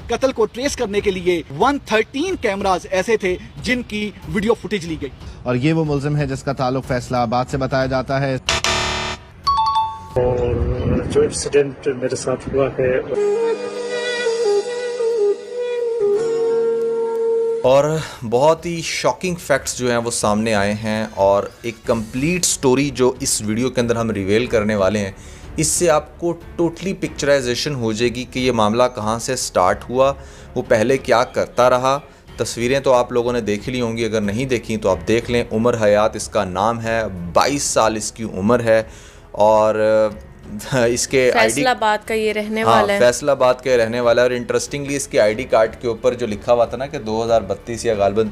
कत्ल को ट्रेस करने के लिए 113 कैमरास ऐसे थे जिनकी वीडियो फुटेज ली गई। और ये वो मुल्जिम है जिसका ताल्लुक फैसलाबाद से बताया जाता है। और जो इंसिडेंट मेरे साथ हुआ है और बहुत ही शॉकिंग फैक्ट्स जो हैं वो सामने आए हैं और एक कंप्लीट स्टोरी जो इस वीडियो के अंदर हम रिवील करने वाले हैं, इससे आपको टोटली पिक्चराइजेशन हो जाएगी कि ये मामला कहाँ से स्टार्ट हुआ, वो पहले क्या करता रहा। तस्वीरें तो आप लोगों ने देख ली होंगी, अगर नहीं देखी तो आप देख लें। उमर हयात इसका नाम है, 22 साल इसकी उम्र है और इसके फैसलाबाद का ये रहने वाला है। फैसलाबाद का रहने वाला है। और इंटरेस्टिंगली इसके आईडी कार्ड के ऊपर जो लिखा हुआ था ना कि 2032 या गालबन